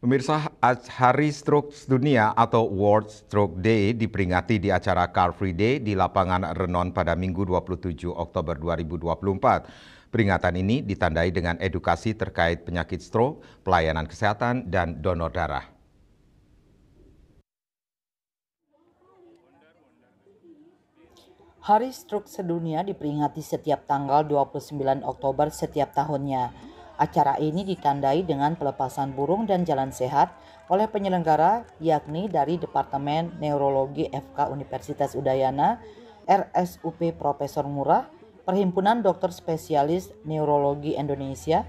Pemirsa, Hari Stroke Dunia atau World Stroke Day diperingati di acara Car Free Day di lapangan Renon pada Minggu 27 Oktober 2024. Peringatan ini ditandai dengan edukasi terkait penyakit stroke, pelayanan kesehatan, dan donor darah. Hari Stroke Sedunia diperingati setiap tanggal 29 Oktober setiap tahunnya. Acara ini ditandai dengan pelepasan burung dan jalan sehat oleh penyelenggara, yakni dari Departemen Neurologi FK Universitas Udayana, RSUP Profesor Murah, Perhimpunan Dokter Spesialis Neurologi Indonesia,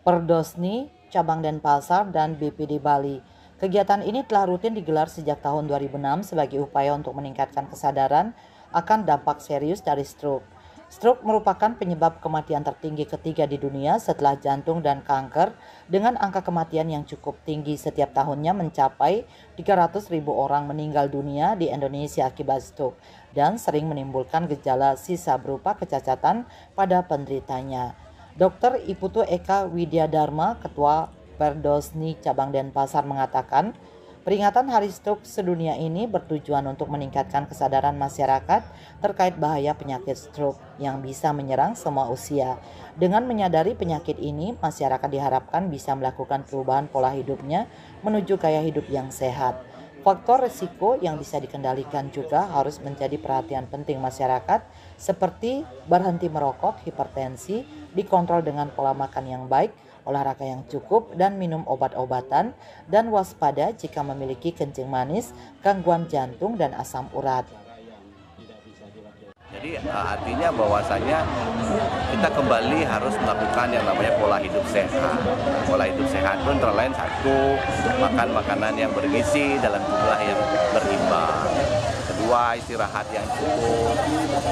Perdosni, Cabang Denpasar, dan BPD Bali. Kegiatan ini telah rutin digelar sejak tahun 2006 sebagai upaya untuk meningkatkan kesadaran akan dampak serius dari stroke. Stroke merupakan penyebab kematian tertinggi ketiga di dunia setelah jantung dan kanker, dengan angka kematian yang cukup tinggi setiap tahunnya mencapai 300.000 orang meninggal dunia di Indonesia akibat stroke dan sering menimbulkan gejala sisa berupa kecacatan pada penderitanya. Dr. Iputu Eka Widyadharma, Ketua Perdosni Cabang Denpasar mengatakan, peringatan Hari Stroke Sedunia ini bertujuan untuk meningkatkan kesadaran masyarakat terkait bahaya penyakit stroke yang bisa menyerang semua usia. Dengan menyadari penyakit ini, masyarakat diharapkan bisa melakukan perubahan pola hidupnya menuju gaya hidup yang sehat. Faktor risiko yang bisa dikendalikan juga harus menjadi perhatian penting masyarakat, seperti berhenti merokok, hipertensi, dikontrol dengan pola makan yang baik, olahraga yang cukup, dan minum obat-obatan, dan waspada jika memiliki kencing manis, gangguan jantung, dan asam urat. Jadi artinya bahwasanya kita kembali harus melakukan yang namanya pola hidup sehat. Pola hidup sehat itu antara lain satu, makan makanan yang bergizi dalam jumlah yang berimbang. Kedua, istirahat yang cukup.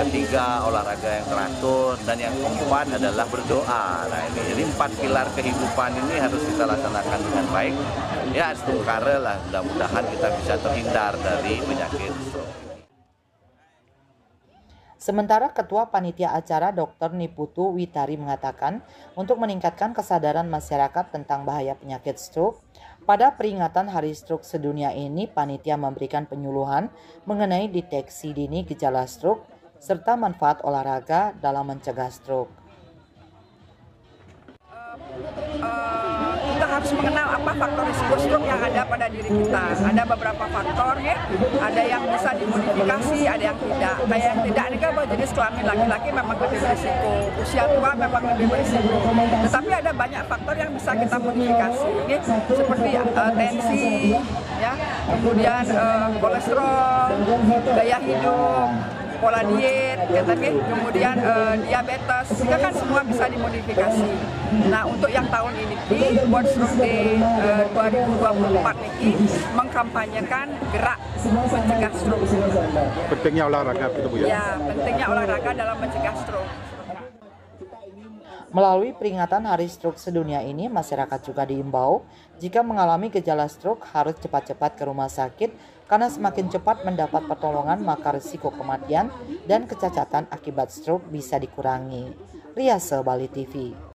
Ketiga, olahraga yang teratur. Dan yang keempat adalah berdoa. Nah ini, jadi 4 pilar kehidupan ini harus kita laksanakan dengan baik. Ya, setukare lah, mudah-mudahan kita bisa terhindar dari penyakit stroke. Sementara Ketua Panitia Acara Dr. Niputu Witari mengatakan, untuk meningkatkan kesadaran masyarakat tentang bahaya penyakit stroke, pada peringatan Hari Stroke Sedunia ini, panitia memberikan penyuluhan mengenai deteksi dini gejala stroke serta manfaat olahraga dalam mencegah stroke. Kita harus mengenal apa faktor risiko stroke yang ada pada diri kita. Ada beberapa faktor ya, ada yang bisa dimodifikasi, ada yang tidak. Kayak yang tidak ini kan jenis kelamin laki-laki memang lebih berisiko, usia tua memang lebih berisiko. Tetapi ada banyak faktor yang bisa kita modifikasi, ya, seperti tensi, ya, kemudian kolesterol, gaya hidup, pola diet, kemudian diabetes, itu kan semua bisa dimodifikasi. Nah, untuk yang tahun ini, World Stroke Day 2024 ini mengkampanyekan gerak mencegah stroke. Pentingnya olahraga itu Bu ya? Ya, pentingnya olahraga dalam mencegah stroke. Melalui peringatan Hari Stroke Sedunia ini, masyarakat juga diimbau jika mengalami gejala stroke harus cepat-cepat ke rumah sakit karena semakin cepat mendapat pertolongan maka risiko kematian dan kecacatan akibat stroke bisa dikurangi. Riase Bali TV.